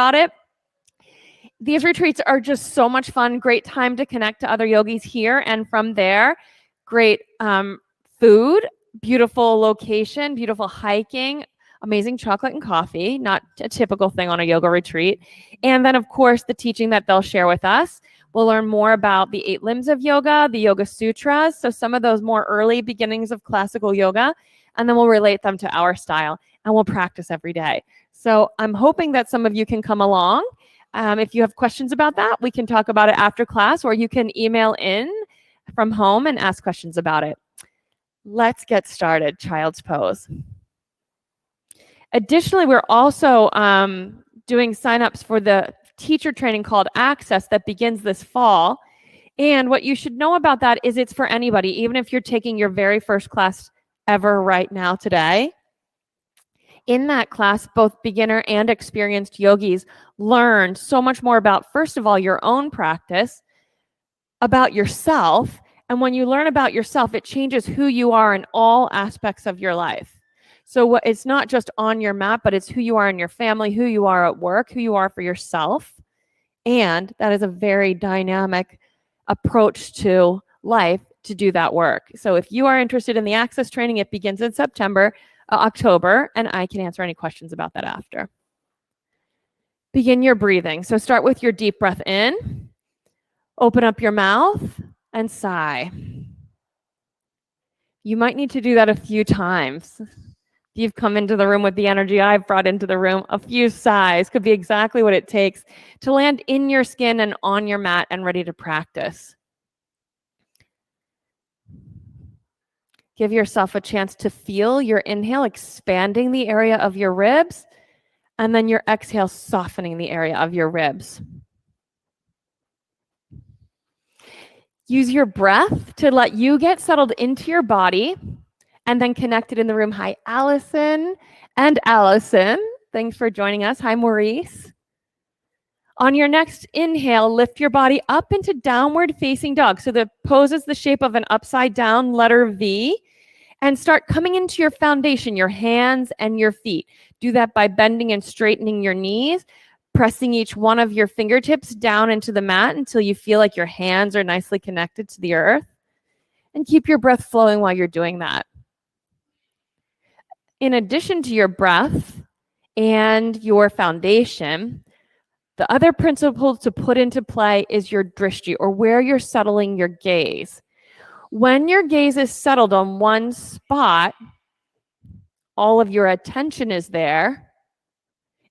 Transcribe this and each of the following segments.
about it. These retreats are just so much fun, great time to connect to other yogis here and from there. Great food, beautiful location, beautiful hiking, amazing chocolate and coffee, not a typical thing on a yoga retreat. And then, of course, the teaching that they'll share with us. We'll learn more about the 8 limbs of yoga, the Yoga Sutras, so some of those more early beginnings of classical yoga, and then we'll relate them to our style, and we'll practice every day. So I'm hoping that some of you can come along. If you have questions about that, we can talk about it after class, or you can email in from home and ask questions about it. Let's get started. Child's pose. Additionally, we're also doing signups for the teacher training called Access that begins this fall. And what you should know about that is it's for anybody, even if you're taking your very first class ever right now today. In that class, both beginner and experienced yogis learn so much more about, first of all, your own practice, about yourself. And when you learn about yourself, it changes who you are in all aspects of your life. So it's not just on your mat, but it's who you are in your family, who you are at work, who you are for yourself. And that is a very dynamic approach to life to do that work. So if you are interested in the Access training, it begins in October, and I can answer any questions about that after. Begin your breathing. So start with your deep breath in, open up your mouth, and sigh. You might need to do that a few times. If you've come into the room with the energy I've brought into the room, a few sighs could be exactly what it takes to land in your skin and on your mat and ready to practice. Give yourself a chance to feel your inhale expanding the area of your ribs, and then your exhale softening the area of your ribs. Use your breath to let you get settled into your body and then connected in the room. Hi, Allison and Allison. Thanks for joining us. Hi, Maurice. On your next inhale, lift your body up into downward facing dog. So the pose is the shape of an upside down letter V. And start coming into your foundation, your hands and your feet. Do that by bending and straightening your knees, pressing each one of your fingertips down into the mat until you feel like your hands are nicely connected to the earth. And keep your breath flowing while you're doing that. In addition to your breath and your foundation, the other principle to put into play is your drishti, or where you're settling your gaze. When your gaze is settled on one spot, all of your attention is there.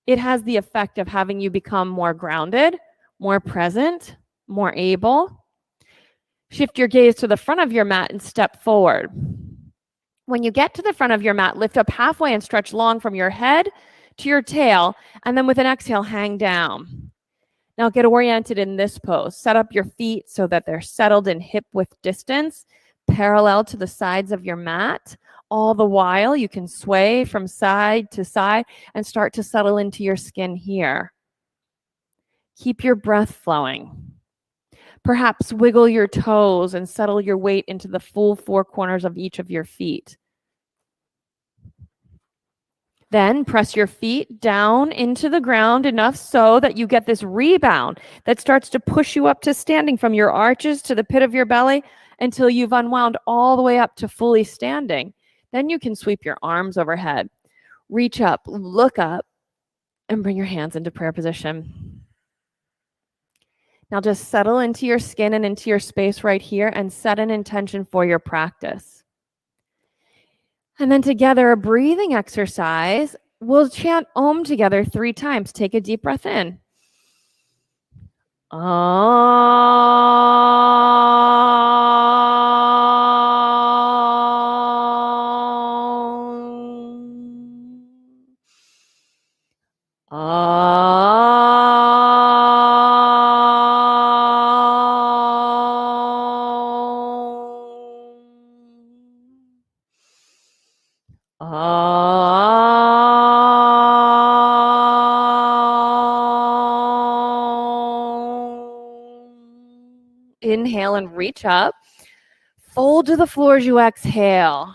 It has the effect of having you become more grounded, more present, more able. Shift your gaze to the front of your mat and step forward. When you get to the front of your mat, lift up halfway and stretch long from your head to your tail, and then with an exhale, hang down. Now get oriented in this pose. Set up your feet so that they're settled in hip-width distance, parallel to the sides of your mat. All the while, you can sway from side to side and start to settle into your skin here. Keep your breath flowing. Perhaps wiggle your toes and settle your weight into the full 4 corners of each of your feet. Then press your feet down into the ground enough so that you get this rebound that starts to push you up to standing from your arches to the pit of your belly until you've unwound all the way up to fully standing. Then you can sweep your arms overhead. Reach up, look up, and bring your hands into prayer position. Now just settle into your skin and into your space right here and set an intention for your practice. And then together, a breathing exercise. We'll chant Om together 3 times. Take a deep breath in. Inhale and reach up. Fold to the floor as you exhale.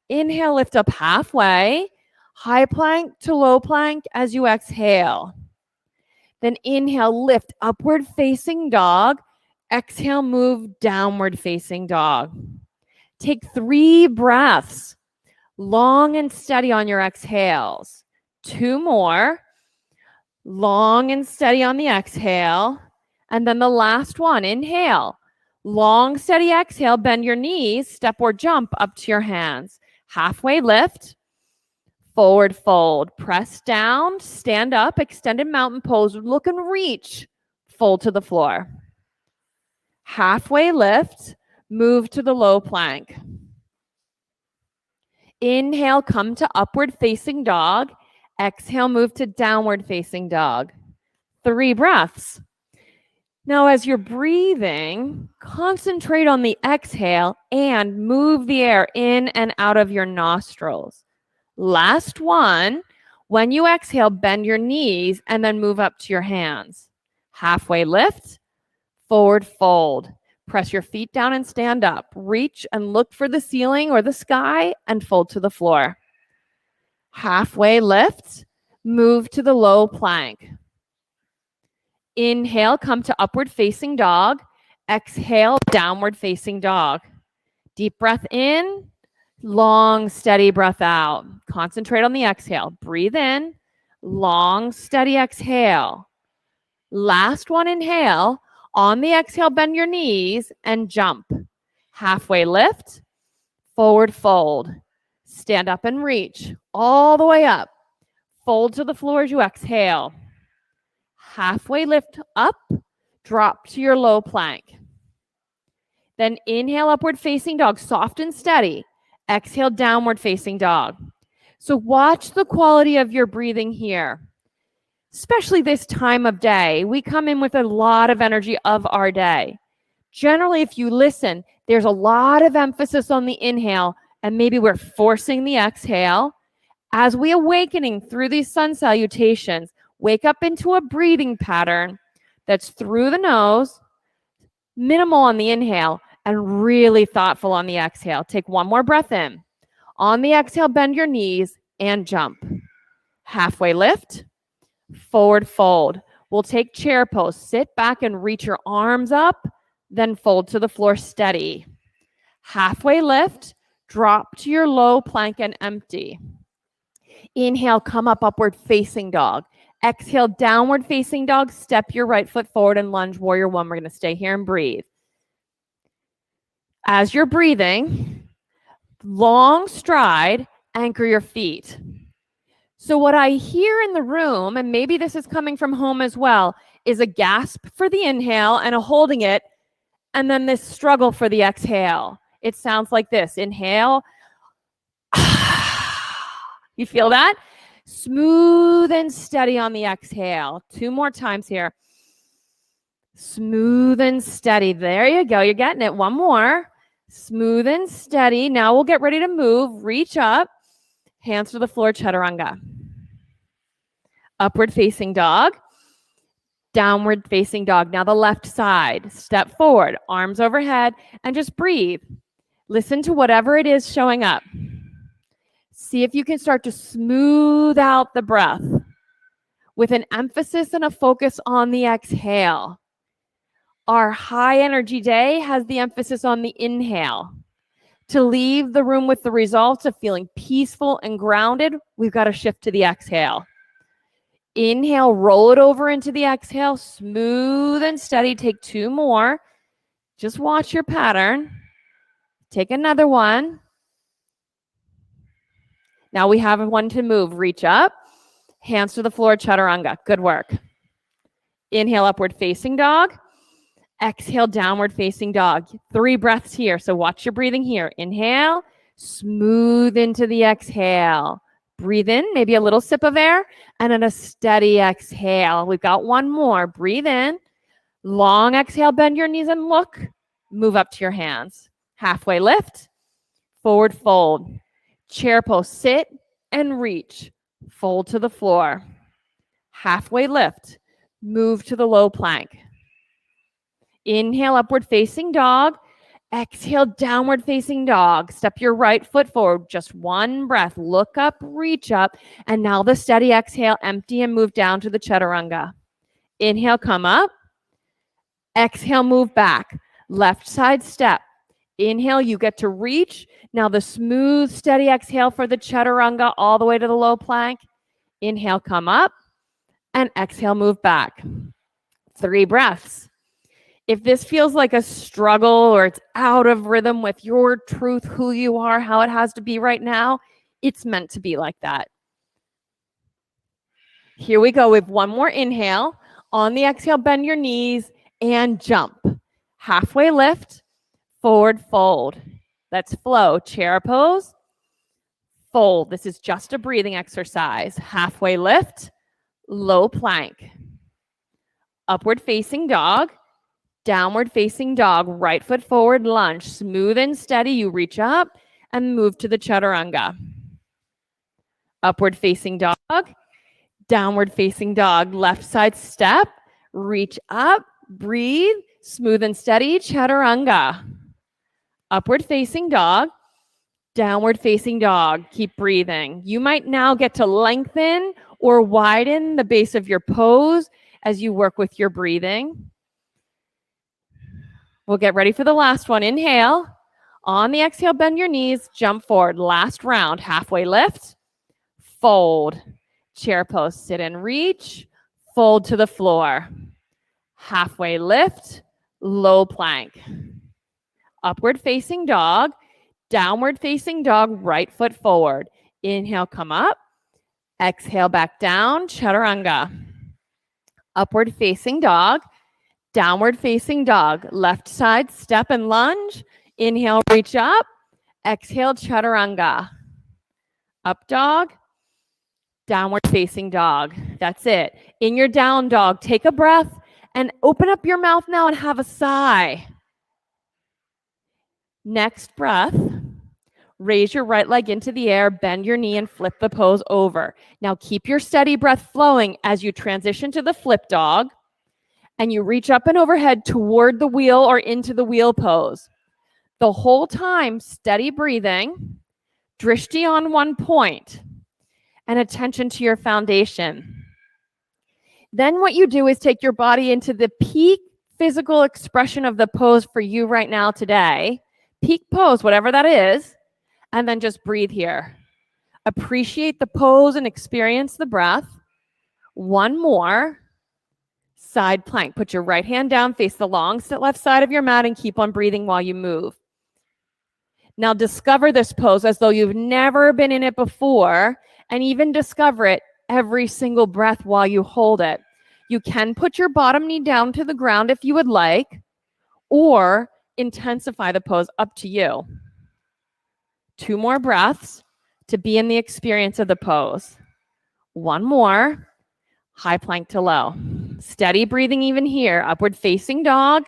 Inhale, lift up halfway. High plank to low plank as you exhale. Then inhale, lift, upward facing dog. Exhale, move, downward facing dog. Take 3 breaths, long and steady on your exhales. 2 more, long and steady on the exhale. And then the last one, inhale, long, steady exhale, bend your knees, step or jump up to your hands. Halfway lift, forward fold, press down, stand up, extended mountain pose, look and reach, fold to the floor. Halfway lift, move to the low plank. Inhale, come to upward facing dog. Exhale, move to downward facing dog. 3 breaths. Now, as you're breathing, concentrate on the exhale and move the air in and out of your nostrils. Last one, when you exhale, bend your knees and then move up to your hands. Halfway lift, forward fold. Press your feet down and stand up. Reach and look for the ceiling or the sky and fold to the floor. Halfway lift, move to the low plank. Inhale, come to upward facing dog. Exhale, downward facing dog. Deep breath in, long, steady breath out. Concentrate on the exhale. Breathe in, long, steady exhale. Last one, inhale. On the exhale, bend your knees and jump. Halfway lift, forward fold. Stand up and reach all the way up. Fold to the floor as you exhale. Halfway lift up, drop to your low plank. Then inhale, upward facing dog, soft and steady. Exhale, downward facing dog. So watch the quality of your breathing here. Especially this time of day, we come in with a lot of energy of our day. Generally, if you listen, there's a lot of emphasis on the inhale, and maybe we're forcing the exhale. As we awakening through these sun salutations, wake up into a breathing pattern that's through the nose, minimal on the inhale, and really thoughtful on the exhale. Take 1 more breath in. On the exhale, bend your knees and jump. Halfway lift, forward fold. We'll take chair pose. Sit back and reach your arms up, then fold to the floor steady. Halfway lift, drop to your low plank and empty. Inhale, come up, upward facing dog. Exhale, downward facing dog. Step your right foot forward and lunge, warrior 1. We're going to stay here and breathe. As you're breathing, long stride, anchor your feet. So what I hear in the room, and maybe this is coming from home as well, is a gasp for the inhale and a holding it, and then this struggle for the exhale. It sounds like this. Inhale. You feel that? Smooth and steady on the exhale. 2 more times here. Smooth and steady. There you go. You're getting it. 1 more. Smooth and steady. Now we'll get ready to move. Reach up. Hands to the floor, chaturanga. Upward facing dog. Downward facing dog. Now the left side. Step forward. Arms overhead. And just breathe. Listen to whatever it is showing up. See if you can start to smooth out the breath with an emphasis and a focus on the exhale. Our high energy day has the emphasis on the inhale. To leave the room with the results of feeling peaceful and grounded, we've got to shift to the exhale. Inhale, roll it over into the exhale, smooth and steady. Take 2 more. Just watch your pattern. Take another one. Now we have 1 to move. Reach up, hands to the floor, chaturanga. Good work. Inhale, upward facing dog. Exhale, downward facing dog. 3 breaths here. So watch your breathing here. Inhale, smooth into the exhale. Breathe in, maybe a little sip of air, and then a steady exhale. We've got 1 more. Breathe in. Long exhale, bend your knees and look. Move up to your hands. Halfway lift, forward fold. Chair pose, sit and reach. Fold to the floor. Halfway lift, move to the low plank. Inhale, upward facing dog. Exhale, downward facing dog. Step your right foot forward. Just 1 breath. Look up, reach up. And now the steady exhale, empty and move down to the chaturanga. Inhale, come up. Exhale, move back. Left side step. Inhale, you get to reach. Now the smooth, steady exhale for the chaturanga all the way to the low plank. Inhale, come up. And exhale, move back. 3 breaths. If this feels like a struggle or it's out of rhythm with your truth, who you are, how it has to be right now, it's meant to be like that. Here we go with one more inhale. On the exhale, bend your knees and jump. Halfway lift, forward fold. Let's flow. Chair pose, fold. This is just a breathing exercise. Halfway lift, low plank. Upward facing dog, downward facing dog, right foot forward lunge. Smooth and steady, you reach up and move to the chaturanga. Upward facing dog, downward facing dog, left side step, reach up, breathe, smooth and steady, chaturanga. Upward facing dog, downward facing dog, keep breathing. You might now get to lengthen or widen the base of your pose as you work with your breathing. We'll get ready for the last one. Inhale. On the exhale, bend your knees, jump forward. Last round, halfway lift, fold. Chair pose, sit and reach, fold to the floor. Halfway lift, low plank. Upward facing dog, downward facing dog, right foot forward. Inhale, come up. Exhale, back down, chaturanga. Upward facing dog, downward facing dog, left side step and lunge. Inhale, reach up. Exhale, chaturanga. Up dog, downward facing dog. That's it. In your down dog, take a breath and open up your mouth now and have a sigh. Next breath, raise your right leg into the air, bend your knee and flip the pose over. Now keep your steady breath flowing as you transition to the flip dog and you reach up and overhead toward the wheel or into the wheel pose. The whole time, steady breathing, drishti on one point, and attention to your foundation. Then what you do is take your body into the peak physical expression of the pose for you right now today. Peak pose, whatever that is, and then just breathe here. Appreciate the pose and experience the breath. One more. Side plank. Put your right hand down, face the long left side of your mat, and keep on breathing while you move. Now discover this pose as though you've never been in it before, and even discover it every single breath while you hold it. You can put your bottom knee down to the ground if you would like, or intensify the pose, up to you. 2 more breaths to be in the experience of the pose. 1 more. High plank to low. Steady breathing even here. Upward facing dog,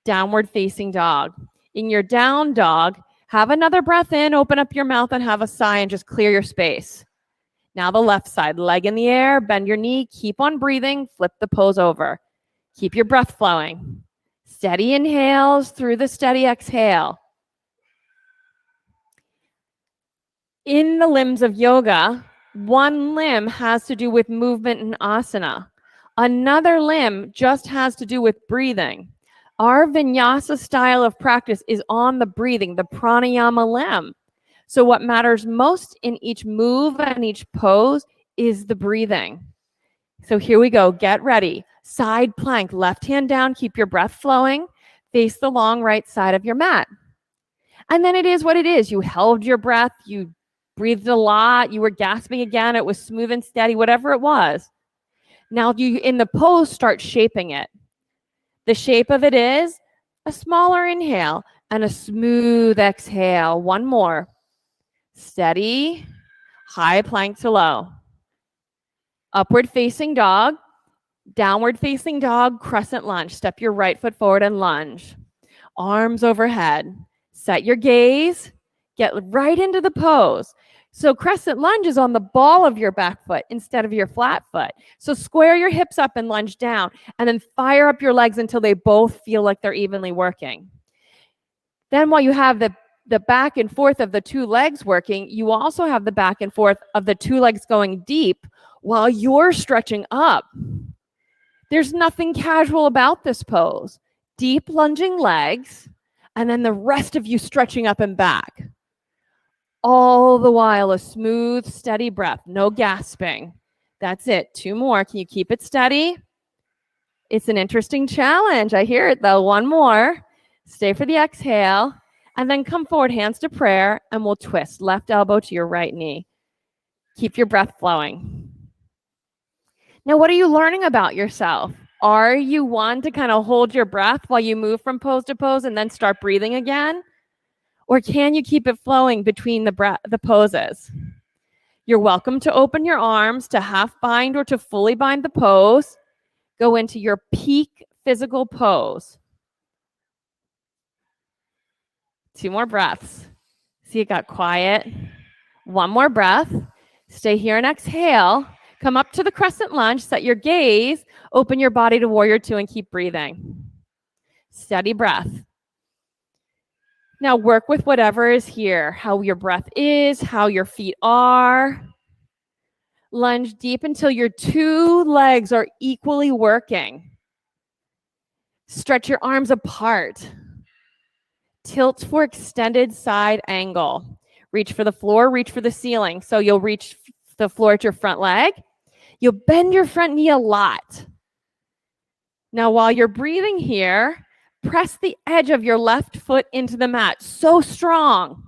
downward facing dog. In your down dog, have another breath in, open up your mouth and have a sigh and just clear your space. Now the left side, leg in the air, bend your knee, keep on breathing, flip the pose over. Keep your breath flowing. Steady inhales through the steady exhale. In the limbs of yoga, one limb has to do with movement and asana. Another limb just has to do with breathing. Our vinyasa style of practice is on the breathing, the pranayama limb. So what matters most in each move and each pose is the breathing. So here we go. Get ready. Side plank, left hand down, keep your breath flowing. Face the long right side of your mat. And then it is what it is. You held your breath. You breathed a lot. You were gasping again. It was smooth and steady, whatever it was. Now you, in the pose, start shaping it. The shape of it is a smaller inhale and a smooth exhale. 1 more. Steady, high plank to low. Upward facing dog, downward facing dog, crescent lunge. Step your right foot forward and lunge. Arms overhead. Set your gaze. Get right into the pose. So crescent lunge is on the ball of your back foot instead of your flat foot. So square your hips up and lunge down, and then fire up your legs until they both feel like they're evenly working. Then while you have the back and forth of the 2 legs working, you also have the back and forth of the 2 legs going deep while you're stretching up. There's nothing casual about this pose. Deep lunging legs, and then the rest of you stretching up and back. All the while, a smooth, steady breath, no gasping. That's it. 2 more. Can you keep it steady? It's an interesting challenge. I hear it though. 1 more. Stay for the exhale, and then come forward, hands to prayer, and we'll twist left elbow to your right knee. Keep your breath flowing. Now, what are you learning about yourself? Are you one to kind of hold your breath while you move from pose to pose and then start breathing again? Or can you keep it flowing between the poses? You're welcome to open your arms to half bind or to fully bind the pose. Go into your peak physical pose. 2 more breaths. See, it got quiet. 1 more breath. Stay here and exhale. Come up to the crescent lunge, set your gaze, open your body to warrior 2 and keep breathing. Steady breath. Now work with whatever is here, how your breath is, how your feet are. Lunge deep until your 2 legs are equally working. Stretch your arms apart. Tilt for extended side angle. Reach for the floor, reach for the ceiling. So you'll reach the floor at your front leg. You'll bend your front knee a lot. Now, while you're breathing here, press the edge of your left foot into the mat. So strong.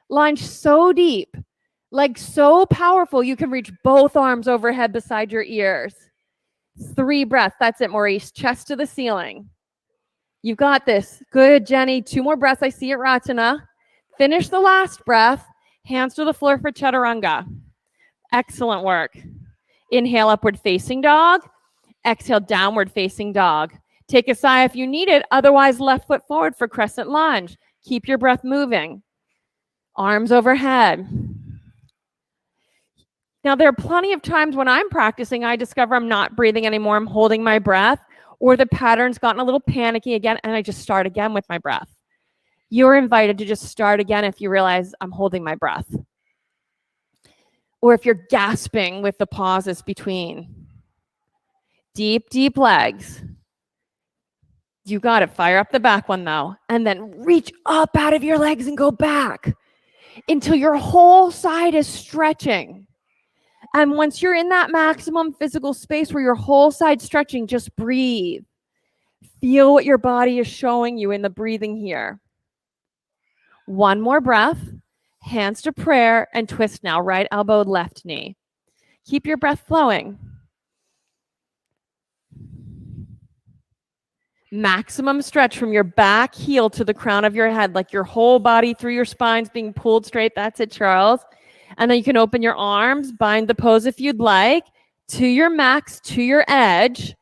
Lunge so deep. Leg so powerful, you can reach both arms overhead beside your ears. 3 breaths. That's it, Maurice. Chest to the ceiling. You've got this. Good, Jenny. 2 more breaths. I see it, Ratana. Finish the last breath. Hands to the floor for chaturanga. Excellent work. Inhale, upward facing dog. Exhale, downward facing dog. Take a sigh if you need it. Otherwise, left foot forward for crescent lunge. Keep your breath moving. Arms overhead. Now, there are plenty of times when I'm practicing, I discover I'm not breathing anymore. I'm holding my breath, or the pattern's gotten a little panicky again, and I just start again with my breath. You're invited to just start again if you realize I'm holding my breath. Or if you're gasping with the pauses between. Deep, deep legs. You got it. Fire up the back one, though. And then reach up out of your legs and go back until your whole side is stretching. And once you're in that maximum physical space where your whole side's stretching, just breathe. Feel what your body is showing you in the breathing here. 1 more breath. Hands to prayer and twist now. Right elbow, left knee. Keep your breath flowing. Maximum stretch from your back heel to the crown of your head, like your whole body through your spine's being pulled straight. That's it, Charles. And then you can open your arms, bind the pose if you'd like, to your max, to your edge.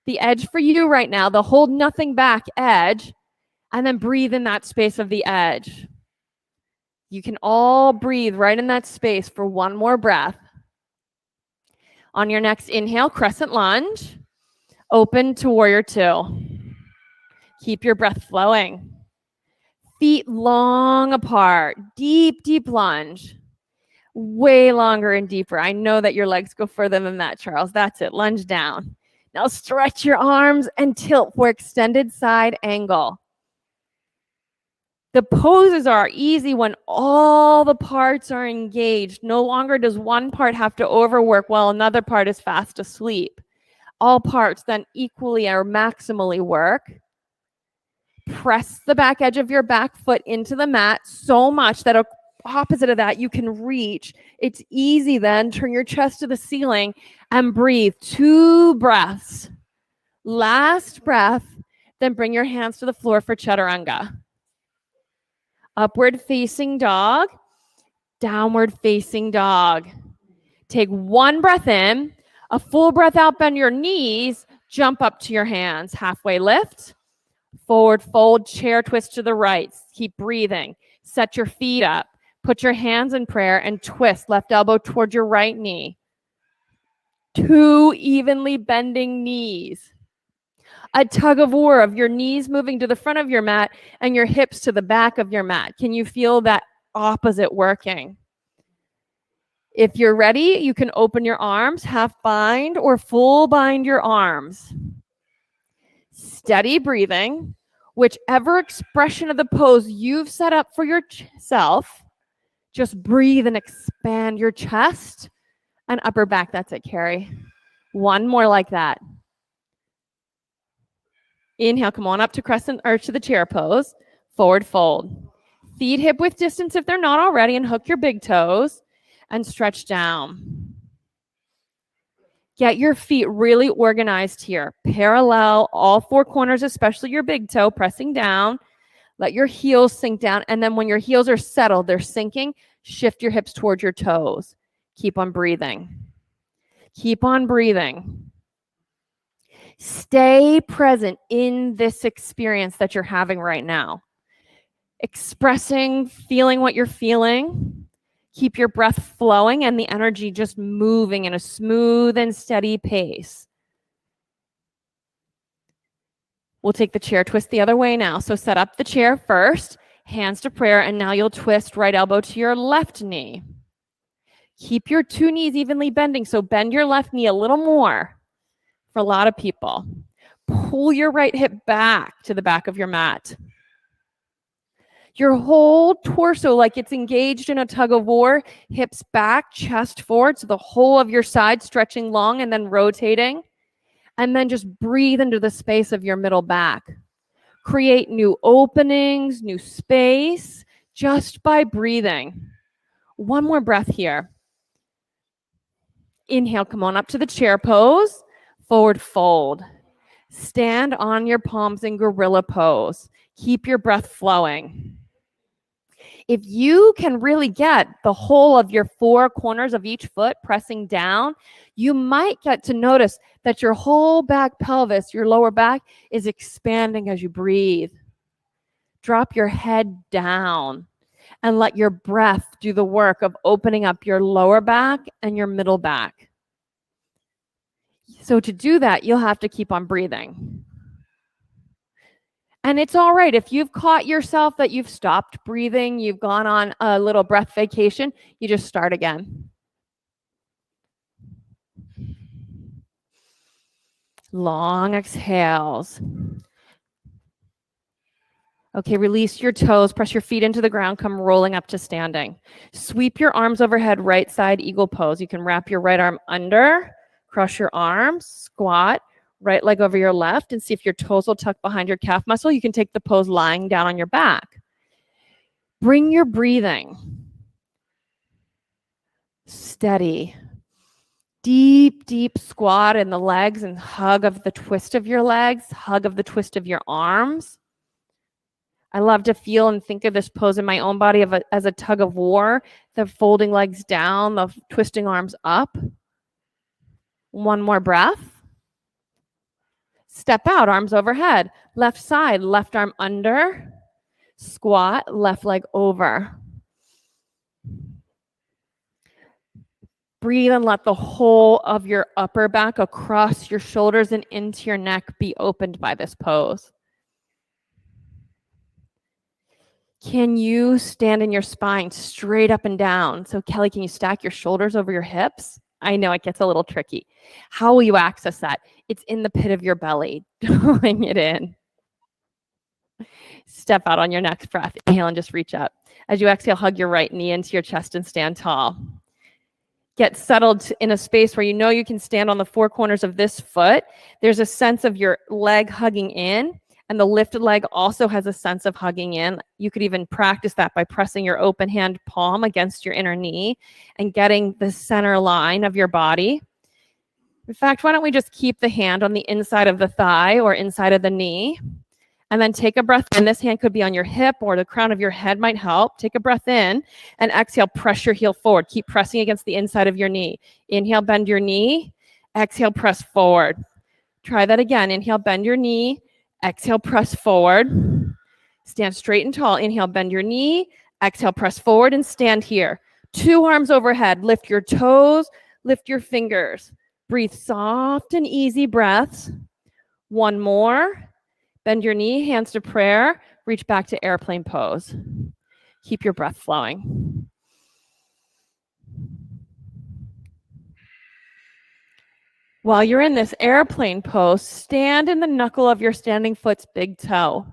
The edge for you right now, the hold nothing back edge, and then breathe in that space of the edge. You can all breathe right in that space for 1 more breath. On your next inhale, crescent lunge. Open to warrior 2. Keep your breath flowing. Feet long apart. Deep, deep lunge. Way longer and deeper. I know that your legs go further than that, Charles. That's it. Lunge down. Now stretch your arms and tilt for extended side angle. The poses are easy when all the parts are engaged. No longer does one part have to overwork while another part is fast asleep. All parts then equally or maximally work. Press the back edge of your back foot into the mat so much that opposite of that you can reach. It's easy then. Turn your chest to the ceiling and breathe. 2 breaths. Last breath. Then bring your hands to the floor for chaturanga. Upward facing dog. Downward facing dog. Take 1 breath in. A full breath out, bend your knees, jump up to your hands. Halfway lift, forward fold, chair twist to the right. Keep breathing. Set your feet up. Put your hands in prayer and twist left elbow toward your right knee. 2 evenly bending knees. A tug of war of your knees moving to the front of your mat and your hips to the back of your mat. Can you feel that opposite working? If you're ready, you can open your arms, half bind or full bind your arms. Steady breathing, whichever expression of the pose you've set up for yourself, just breathe and expand your chest and upper back. That's it, Carrie. One more like that. Inhale, come on up to crescent or to the chair pose. Forward fold. Feet hip width distance if they're not already, and hook your big toes and stretch down. Get your feet really organized here. Parallel all four corners, especially your big toe, pressing down. Let your heels sink down. And then when your heels are settled, they're sinking, shift your hips towards your toes. Keep on breathing. Keep on breathing. Stay present in this experience that you're having right now. Expressing, feeling what you're feeling. Keep your breath flowing and the energy just moving in a smooth and steady pace. We'll take the chair twist the other way now. So set up the chair first, hands to prayer, and now you'll twist right elbow to your left knee. Keep your two knees evenly bending, so bend your left knee a little more for a lot of people. Pull your right hip back to the back of your mat. Your whole torso, like it's engaged in a tug of war, hips back, chest forward, so the whole of your side stretching long and then rotating. And then just breathe into the space of your middle back. Create new openings, new space, just by breathing. One more breath here. Inhale, come on up to the chair pose. Forward fold. Stand on your palms in gorilla pose. Keep your breath flowing. If you can really get the whole of your four corners of each foot pressing down, you might get to notice that your whole back pelvis, your lower back, is expanding as you breathe. Drop your head down and let your breath do the work of opening up your lower back and your middle back. So to do that, you'll have to keep on breathing. And it's all right. If you've caught yourself that you've stopped breathing, you've gone on a little breath vacation, you just start again. Long exhales. Okay, release your toes, press your feet into the ground, come rolling up to standing. Sweep your arms overhead, right side eagle pose. You can wrap your right arm under, cross your arms, squat, right leg over your left, and see if your toes will tuck behind your calf muscle. You can take the pose lying down on your back. Bring your breathing steady. Deep, deep squat in the legs and hug of the twist of your legs, hug of the twist of your arms. I love to feel and think of this pose in my own body as a tug of war, the folding legs down, the twisting arms up. One more breath. Step out, arms overhead. Left side, left arm under. Squat, left leg over. Breathe and let the whole of your upper back across your shoulders and into your neck be opened by this pose. Can you stand in your spine straight up and down? So Kelly, can you stack your shoulders over your hips? I know it gets a little tricky. How will you access that? It's in the pit of your belly, drawing it in. Step out on your next breath. Inhale and just reach up. As you exhale, hug your right knee into your chest and stand tall. Get settled in a space where you know you can stand on the four corners of this foot. There's a sense of your leg hugging in, and the lifted leg also has a sense of hugging in. You could even practice that by pressing your open hand palm against your inner knee and getting the center line of your body. In fact, why don't we just keep the hand on the inside of the thigh or inside of the knee, and then take a breath in. This hand could be on your hip or the crown of your head might help. Take a breath in and exhale, press your heel forward. Keep pressing against the inside of your knee. Inhale, bend your knee. Exhale, press forward. Try that again. Inhale, bend your knee. Exhale, press forward. Stand straight and tall. Inhale, bend your knee. Exhale, press forward and stand here. 2 arms overhead. Lift your toes. Lift your fingers. Breathe soft and easy breaths. One more. Bend your knee, hands to prayer. Reach back to airplane pose. Keep your breath flowing. While you're in this airplane pose, stand in the knuckle of your standing foot's big toe.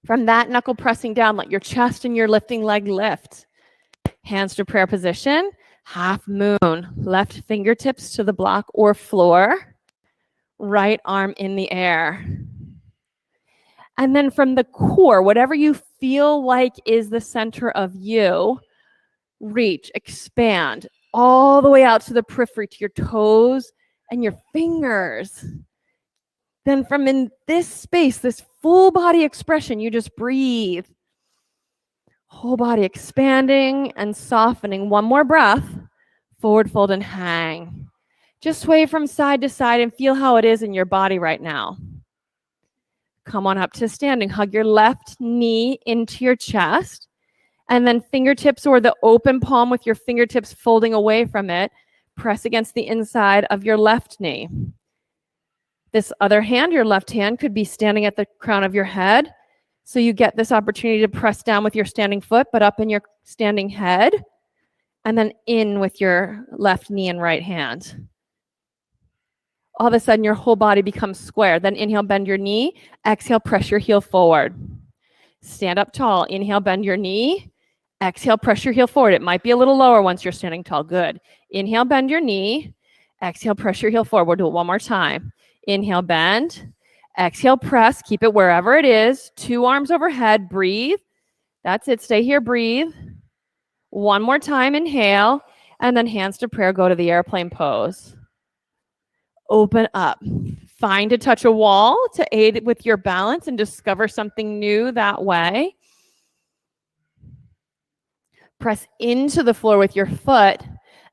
From that knuckle pressing down, let your chest and your lifting leg lift. Hands to prayer position, half moon, left fingertips to the block or floor, right arm in the air. And then from the core, whatever you feel like is the center of you, reach, expand all the way out to the periphery, to your toes and your fingers. Then from in this space, this full body expression, you just breathe. Whole body expanding and softening. One more breath. Forward fold and hang. Just sway from side to side and feel how it is in your body right now. Come on up to standing. Hug your left knee into your chest. And then fingertips or the open palm with your fingertips folding away from it. Press against the inside of your left knee. This other hand, your left hand, could be standing at the crown of your head. So you get this opportunity to press down with your standing foot, but up in your standing head. And then in with your left knee and right hand. All of a sudden, your whole body becomes square. Then inhale, bend your knee. Exhale, press your heel forward. Stand up tall. Inhale, bend your knee. Exhale, press your heel forward. It might be a little lower once you're standing tall. Good. Inhale, bend your knee. Exhale, press your heel forward. We'll do it one more time. Inhale, bend. Exhale, press. Keep it wherever it is. 2 arms overhead. Breathe. That's it. Stay here. Breathe. One more time. Inhale. And then hands to prayer. Go to the airplane pose. Open up. Find to touch a wall to aid with your balance and discover something new that way. Press into the floor with your foot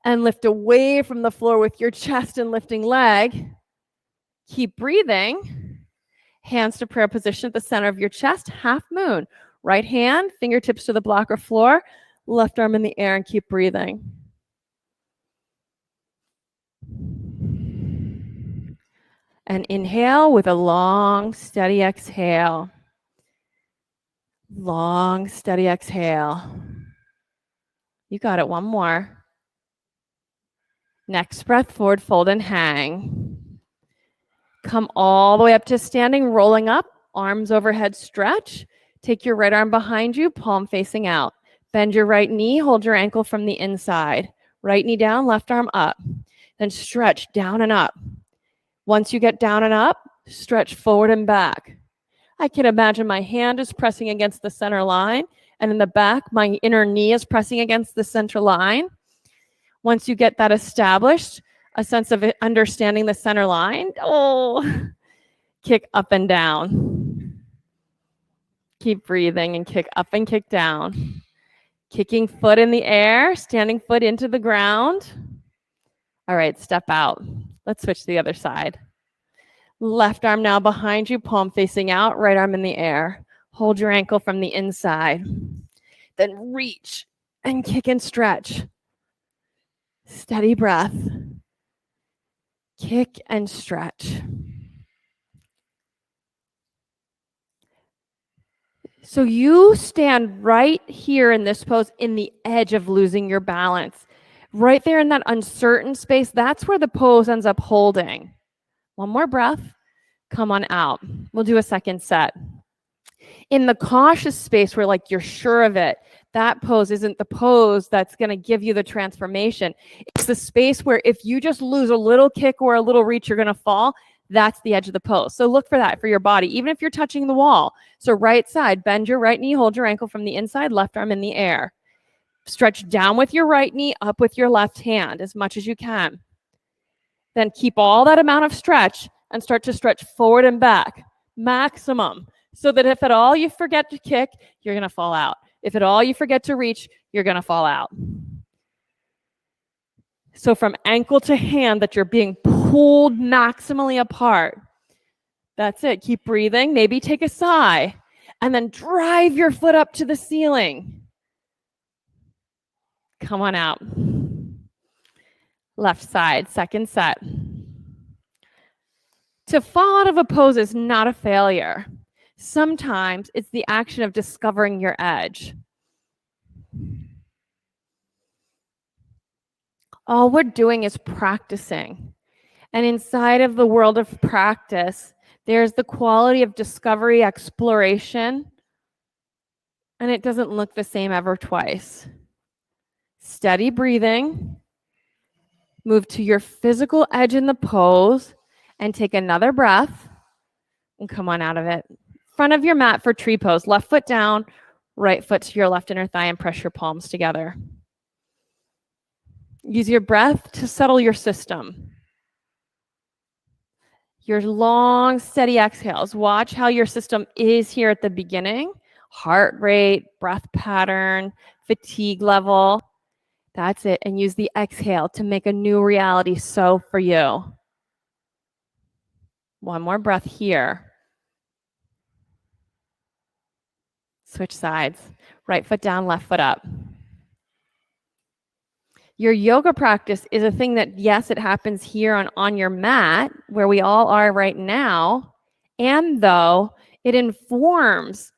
and lift away from the floor with your chest and lifting leg. Keep breathing. Hands to prayer position at the center of your chest, half moon. Right hand, fingertips to the block or floor, left arm in the air, and keep breathing. And inhale with a long, steady exhale. Long, steady exhale. You got it. One more. Next breath, forward fold and hang. Come all the way up to standing, rolling up, arms overhead stretch. Take your right arm behind you, palm facing out. Bend your right knee, hold your ankle from the inside. Right knee down, left arm up. Then stretch down and up. Once you get down and up, stretch forward and back. I can imagine my hand is pressing against the center line, and in the back, my inner knee is pressing against the center line. Once you get that established, a sense of understanding the center line, kick up and down. Keep breathing and kick up and kick down. Kicking foot in the air, standing foot into the ground. All right, step out. Let's switch to the other side. Left arm now behind you, palm facing out, right arm in the air. Hold your ankle from the inside. Then reach and kick and stretch. Steady breath. Kick and stretch. So you stand right here in this pose in the edge of losing your balance. Right there in that uncertain space, that's where the pose ends up holding. One more breath. Come on out. We'll do a second set. In the cautious space where like you're sure of it, that pose isn't the pose that's going to give you the transformation. It's the space where if you just lose a little kick or a little reach, you're going to fall. That's the edge of the pose. So look for that for your body, even if you're touching the wall. So right side, bend your right knee, hold your ankle from the inside, left arm in the air. Stretch down with your right knee, up with your left hand as much as you can. Then keep all that amount of stretch and start to stretch forward and back, maximum. So that if at all you forget to kick, you're going to fall out. If at all you forget to reach, you're going to fall out. So from ankle to hand that you're being pulled maximally apart. That's it. Keep breathing. Maybe take a sigh. And then drive your foot up to the ceiling. Come on out. Left side, second set. To fall out of a pose is not a failure. Sometimes it's the action of discovering your edge. All we're doing is practicing. And inside of the world of practice, there's the quality of discovery, exploration, and it doesn't look the same ever twice. Steady breathing. Move to your physical edge in the pose and take another breath and come on out of it. Front of your mat for tree pose. Left foot down, right foot to your left inner thigh and press your palms together. Use your breath to settle your system. Your long, steady exhales. Watch how your system is here at the beginning. Heart rate, breath pattern, fatigue level. That's it. And use the exhale to make a new reality so for you. One more breath here. Switch sides. Right foot down, left foot up. Your yoga practice is a thing that, yes, it happens here on your mat, where we all are right now. And though it informs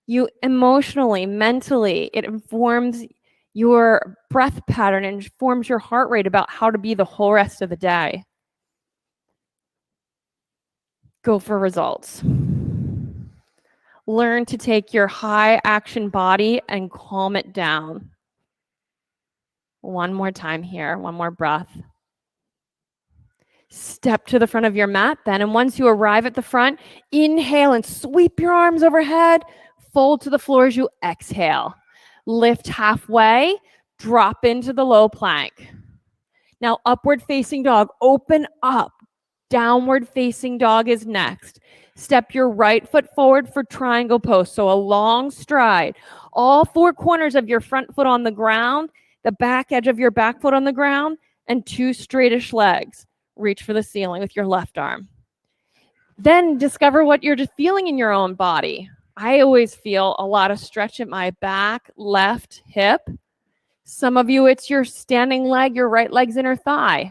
you emotionally, mentally, it informs your breath pattern and informs your heart rate about how to be the whole rest of the day. Go for results. Learn to take your high action body and calm it down. One more time here, one more breath. Step to the front of your mat then, and once you arrive at the front, inhale and sweep your arms overhead. Fold to the floor as you exhale. Lift halfway, drop into the low plank. Now upward facing dog, open up. Downward facing dog is next. Step your right foot forward for triangle pose. So a long stride. All four corners of your front foot on the ground, the back edge of your back foot on the ground, and two straightish legs. Reach for the ceiling with your left arm. Then discover what you're just feeling in your own body. I always feel a lot of stretch at my back, left hip. Some of you, it's your standing leg, your right leg's inner thigh.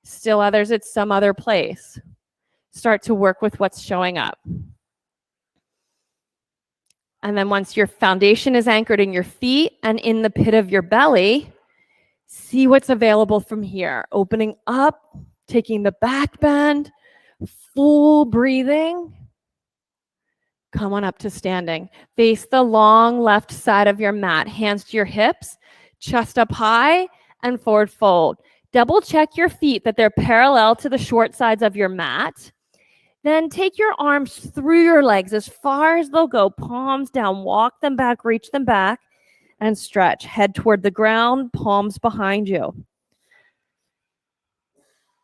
Still others, it's some other place. Start to work with what's showing up. And then once your foundation is anchored in your feet and in the pit of your belly, see what's available from here. Opening up, taking the back bend, full breathing. Come on up to standing. Face the long left side of your mat. Hands to your hips, chest up high, and forward fold. Double check your feet that they're parallel to the short sides of your mat. Then take your arms through your legs as far as they'll go. Palms down, walk them back, reach them back, and stretch. Head toward the ground, palms behind you.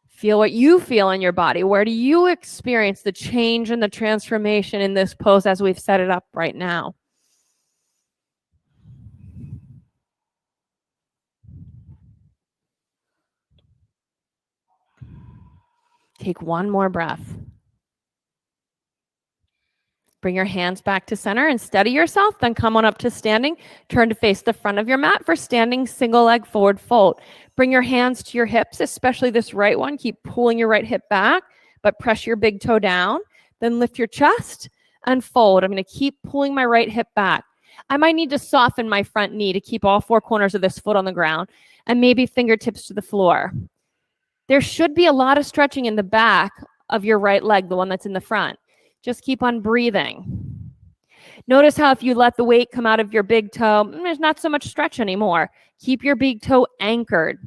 Feel what you feel in your body. Where do you experience the change and the transformation in this pose as we've set it up right now? Take one more breath. Bring your hands back to center and steady yourself. Then come on up to standing. Turn to face the front of your mat for standing single leg forward fold. Bring your hands to your hips, especially this right one. Keep pulling your right hip back, but press your big toe down. Then lift your chest and fold. I'm going to keep pulling my right hip back. I might need to soften my front knee to keep all four corners of this foot on the ground and maybe fingertips to the floor. There should be a lot of stretching in the back of your right leg, the one that's in the front. Just keep on breathing. Notice how if you let the weight come out of your big toe, there's not so much stretch anymore. Keep your big toe anchored.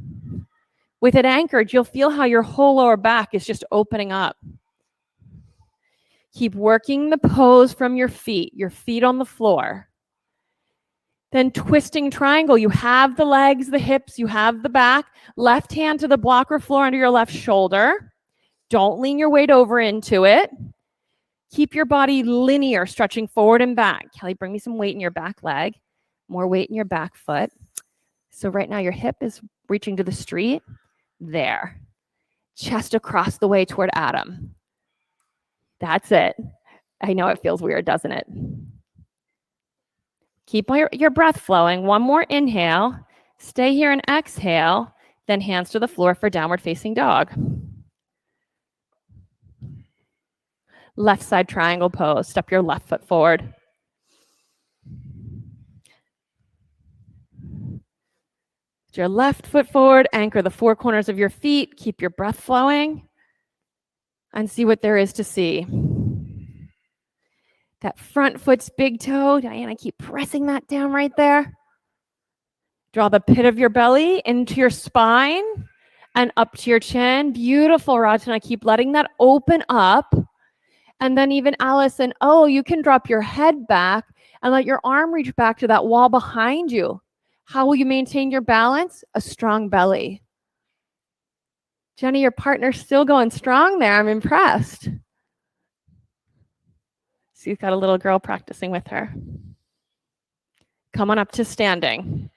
With it anchored, you'll feel how your whole lower back is just opening up. Keep working the pose from your feet on the floor. Then twisting triangle. You have the legs, the hips, you have the back. Left hand to the blocker floor under your left shoulder. Don't lean your weight over into it. Keep your body linear, stretching forward and back. Kelly, bring me some weight in your back leg. More weight in your back foot. So right now your hip is reaching to the street. There. Chest across the way toward Adam. That's it. I know it feels weird, doesn't it? Keep your breath flowing. One more inhale. Stay here and exhale. Then hands to the floor for downward facing dog. Left side triangle pose. Step your left foot forward. your left foot forward, anchor the four corners of your feet, keep your breath flowing, and see what there is to see. That front foot's big toe. Diana, keep pressing that down right there. Draw the pit of your belly into your spine and up to your chin. Beautiful, Rajana. Keep letting that open up. And then even Allison, you can drop your head back and let your arm reach back to that wall behind you. How will you maintain your balance? A strong belly. Jenny, your partner's still going strong there. I'm impressed. She's got a little girl practicing with her. Come on up to standing.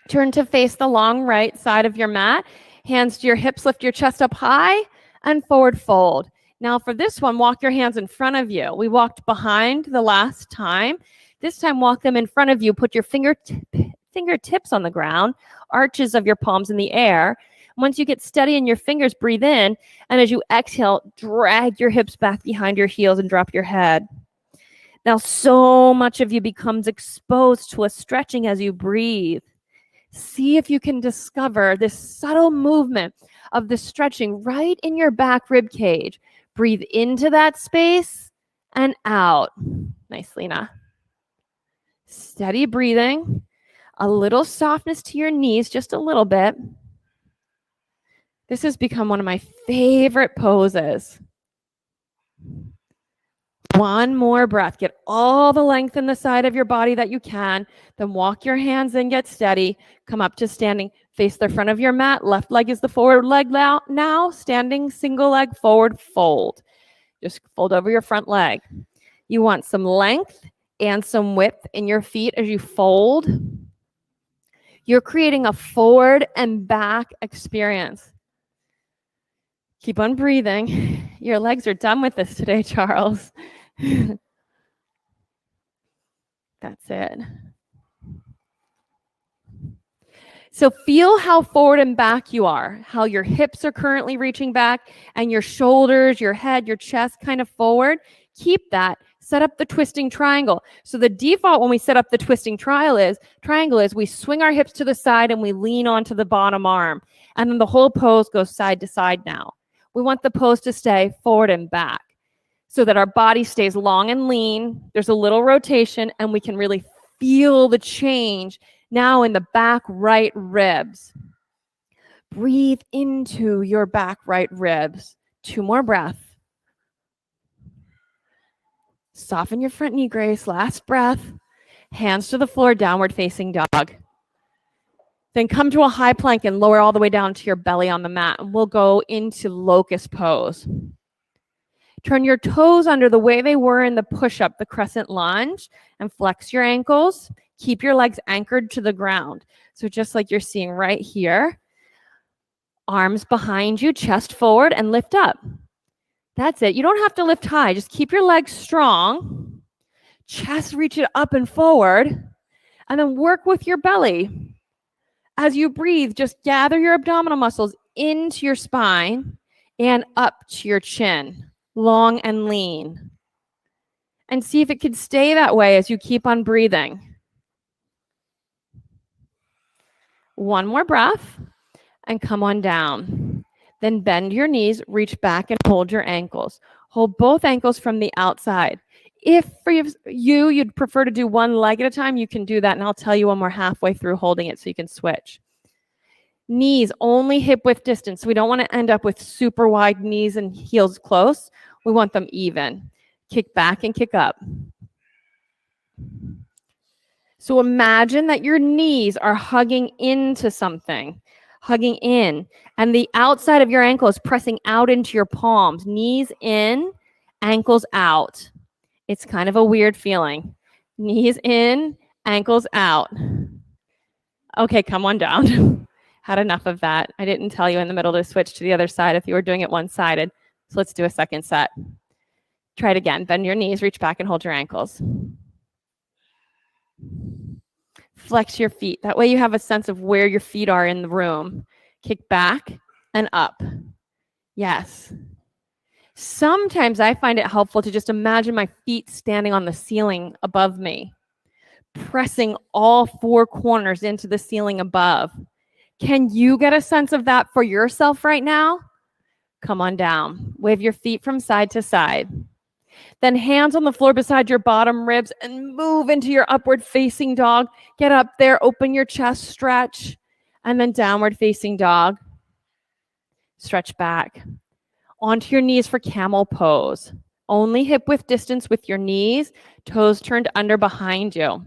Turn to face the long right side of your mat. Hands to your hips, lift your chest up high and forward fold. Now for this one, walk your hands in front of you. We walked behind the last time. This time, walk them in front of you. Put your fingertips on the ground, arches of your palms in the air. Once you get steady in your fingers, breathe in. And as you exhale, drag your hips back behind your heels and drop your head. Now, so much of you becomes exposed to a stretching as you breathe. See if you can discover this subtle movement of the stretching right in your back rib cage. Breathe into that space and out. Nice, Lena. Steady breathing. A little softness to your knees, just a little bit. This has become one of my favorite poses. One more breath. Get all the length in the side of your body that you can. Then walk your hands in, get steady. Come up to standing. Face the front of your mat. Left leg is the forward leg now. Standing single leg forward fold. Just fold over your front leg. You want some length and some width in your feet as you fold. You're creating a forward and back experience. Keep on breathing. Your legs are done with this today, Charles. That's it. So feel how forward and back you are, how your hips are currently reaching back and your shoulders, your head, your chest kind of forward. Keep that. Set up the twisting triangle. So the default when we set up the twisting triangle is we swing our hips to the side and we lean onto the bottom arm. And then the whole pose goes side to side now. We want the pose to stay forward and back so that our body stays long and lean. There's a little rotation and we can really feel the change now in the back right ribs. Breathe into your back right ribs. 2 more breaths. Soften your front knee, Grace. Last breath. Hands to the floor, downward facing dog. Then come to a high plank and lower all the way down to your belly on the mat. And we'll go into Locus Pose. Turn your toes under the way they were in the push-up, the Crescent Lunge, and flex your ankles. Keep your legs anchored to the ground. So just like you're seeing right here, arms behind you, chest forward, and lift up. That's it. You don't have to lift high. Just keep your legs strong. Chest reach it up and forward. And then work with your belly. As you breathe, just gather your abdominal muscles into your spine and up to your chin. Long and lean. And see if it can stay that way as you keep on breathing. 1 more breath and come on down. Then bend your knees, reach back and hold your ankles. Hold both ankles from the outside. If for you'd prefer to do one leg at a time, you can do that. And I'll tell you when we're halfway through holding it so you can switch. Knees only hip width distance. We don't want to end up with super wide knees and heels close. We want them even. Kick back and kick up. So imagine that your knees are hugging into something, hugging in, and the outside of your ankle is pressing out into your palms. Knees in, ankles out. It's kind of a weird feeling. Knees in, ankles out. Okay, come on down. Had enough of that. I didn't tell you in the middle to switch to the other side if you were doing it one-sided. So let's do a second set. Try it again. Bend your knees, reach back and hold your ankles. Flex your feet. That way you have a sense of where your feet are in the room. Kick back and up. Yes. Sometimes I find it helpful to just imagine my feet standing on the ceiling above me, pressing all 4 corners into the ceiling above. Can you get a sense of that for yourself right now? Come on down. Wave your feet from side to side. Then hands on the floor beside your bottom ribs and move into your upward facing dog. Get up there, open your chest, stretch, and then downward facing dog. Stretch back. Onto your knees for Camel Pose. Only hip width distance with your knees, toes turned under behind you.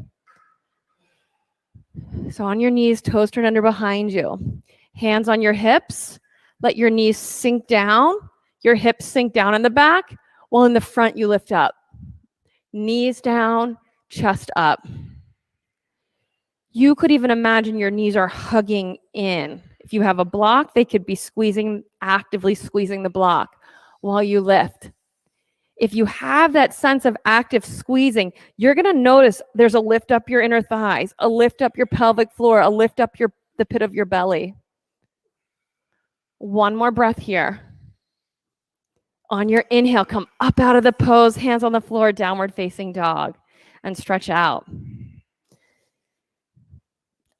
So on your knees, toes turned under behind you. Hands on your hips. Let your knees sink down. Your hips sink down in the back, while in the front you lift up. Knees down, chest up. You could even imagine your knees are hugging in. If you have a block, they could be actively squeezing the block while you lift. If you have that sense of active squeezing, you're going to notice there's a lift up your inner thighs, a lift up your pelvic floor, a lift up the pit of your belly. One more breath here. On your inhale, come up out of the pose, hands on the floor, downward facing dog, and stretch out.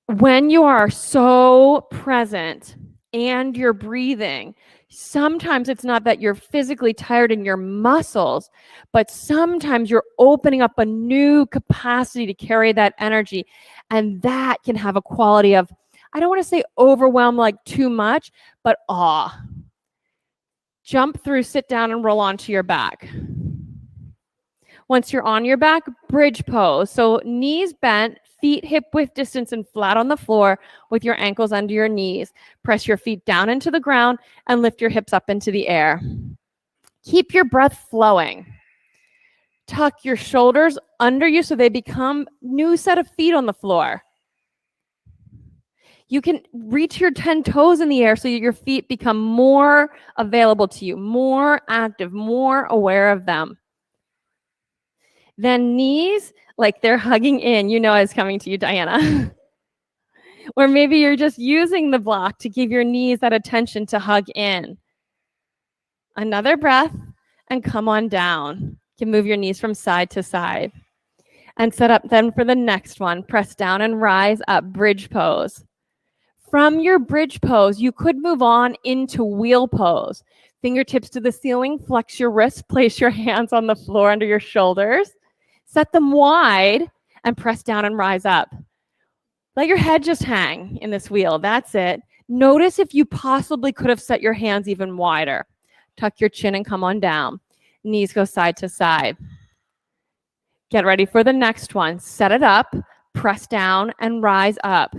When you are so present and you're breathing, sometimes it's not that you're physically tired in your muscles, but sometimes you're opening up a new capacity to carry that energy. And that can have a quality of, I don't want to say overwhelm like too much, but awe. Jump through, sit down, and roll onto your back. Once you're on your back, bridge pose. So knees bent, feet hip width distance and flat on the floor with your ankles under your knees. Press your feet down into the ground and lift your hips up into the air. Keep your breath flowing. Tuck your shoulders under you so they become new set of feet on the floor. You can reach your 10 toes in the air so your feet become more available to you, more active, more aware of them. Then knees, like they're hugging in, you know it's coming to you, Diana. Or maybe you're just using the block to give your knees that attention to hug in. Another breath and come on down. You can move your knees from side to side. And set up then for the next one. Press down and rise up, bridge pose. From your bridge pose, you could move on into wheel pose. Fingertips to the ceiling, flex your wrists, place your hands on the floor under your shoulders. Set them wide and press down and rise up. Let your head just hang in this wheel. That's it. Notice if you possibly could have set your hands even wider. Tuck your chin and come on down. Knees go side to side. Get ready for the next one. Set it up, press down, and rise up.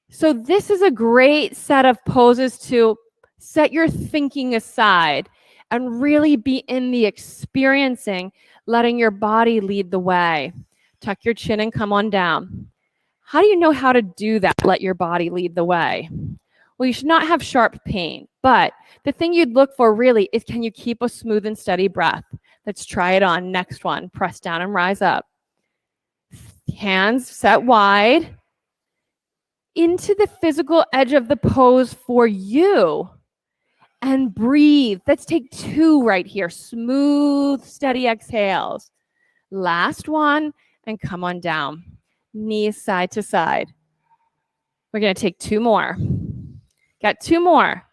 So this is a great set of poses to set your thinking aside and really be in the experiencing, letting your body lead the way. Tuck your chin and come on down. How do you know how to do that? Let your body lead the way. Well, you should not have sharp pain, but the thing you'd look for really is, can you keep a smooth and steady breath? Let's try it on. Next one. Press down and rise up. Hands set wide into the physical edge of the pose for you. And breathe. Let's take 2 right here. Smooth, steady exhales. Last one, and come on down. Knees side to side. We're going to take 2 more. Got 2 more.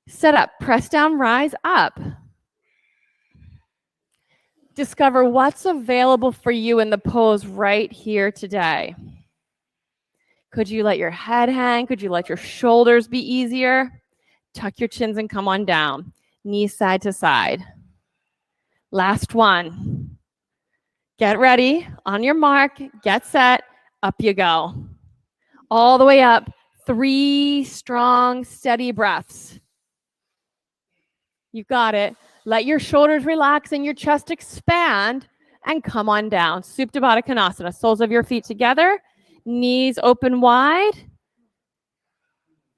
Set up, press down, rise up. Discover what's available for you in the pose right here today. Could you let your head hang? Could you let your shoulders be easier? Tuck your chins and come on down. Knees side to side. Last one. Get ready. On your mark. Get set. Up you go. All the way up. 3 strong, steady breaths. You've got it. Let your shoulders relax and your chest expand and come on down. Supta Baddha Konasana. Soles of your feet together. Knees open wide.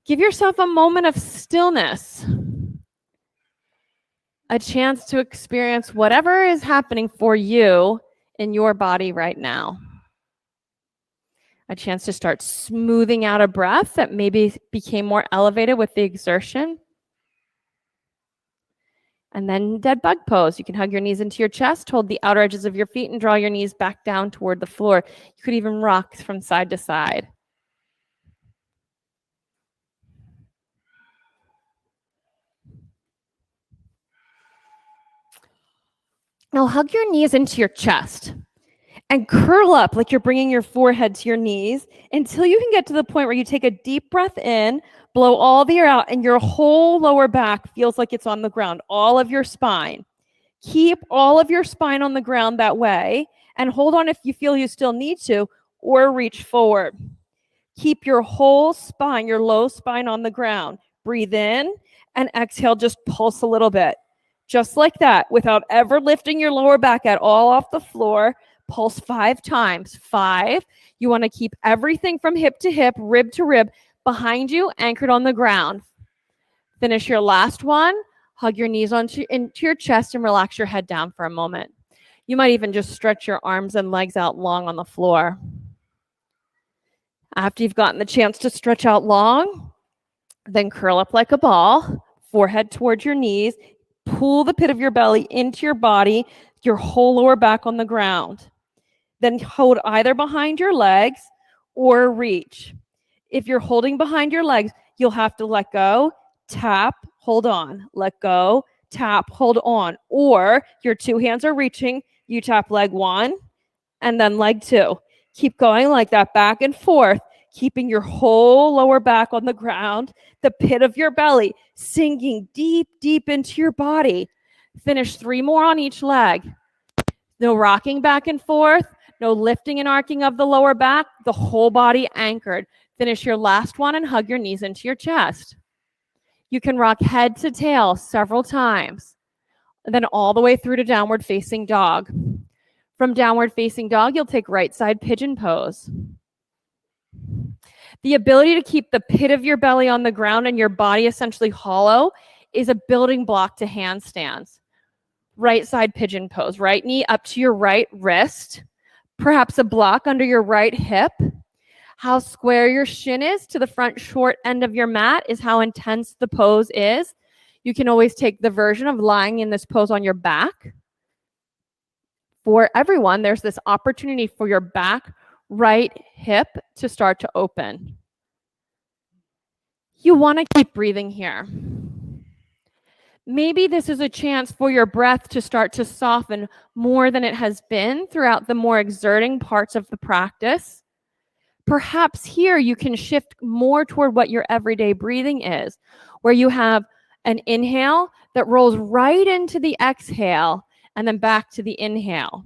Give yourself a moment of stillness. A chance to experience whatever is happening for you in your body right now. A chance to start smoothing out a breath that maybe became more elevated with the exertion. And then dead bug pose. You can hug your knees into your chest, hold the outer edges of your feet, and draw your knees back down toward the floor. You could even rock from side to side. Now hug your knees into your chest and curl up like you're bringing your forehead to your knees until you can get to the point where you take a deep breath in, blow all the air out, and your whole lower back feels like it's on the ground, all of your spine. Keep all of your spine on the ground that way, and hold on if you feel you still need to, or reach forward. Keep your whole spine, your low spine on the ground. Breathe in and exhale, just pulse a little bit. Just like that, without ever lifting your lower back at all off the floor. Pulse 5 times. 5. You want to keep everything from hip to hip, rib to rib, behind you, anchored on the ground. Finish your last one. Hug your knees into your chest and relax your head down for a moment. You might even just stretch your arms and legs out long on the floor. After you've gotten the chance to stretch out long, then curl up like a ball, forehead towards your knees, pull the pit of your belly into your body, your whole lower back on the ground. Then hold either behind your legs or reach. If you're holding behind your legs, you'll have to let go, tap, hold on, let go, tap, hold on. Or your 2 hands are reaching, you tap leg 1 and then leg 2. Keep going like that, back and forth, keeping your whole lower back on the ground, the pit of your belly sinking deep, deep into your body. Finish 3 more on each leg. No rocking back and forth, no lifting and arcing of the lower back, the whole body anchored. Finish your last one and hug your knees into your chest. You can rock head to tail several times, and then all the way through to downward facing dog. From downward facing dog, you'll take right side pigeon pose. The ability to keep the pit of your belly on the ground and your body essentially hollow is a building block to handstands. Right side pigeon pose, right knee up to your right wrist, perhaps a block under your right hip. How square your shin is to the front short end of your mat is how intense the pose is. You can always take the version of lying in this pose on your back. For everyone, there's this opportunity for your back right hip to start to open. You want to keep breathing here. Maybe this is a chance for your breath to start to soften more than it has been throughout the more exerting parts of the practice. Perhaps here you can shift more toward what your everyday breathing is, where you have an inhale that rolls right into the exhale and then back to the inhale.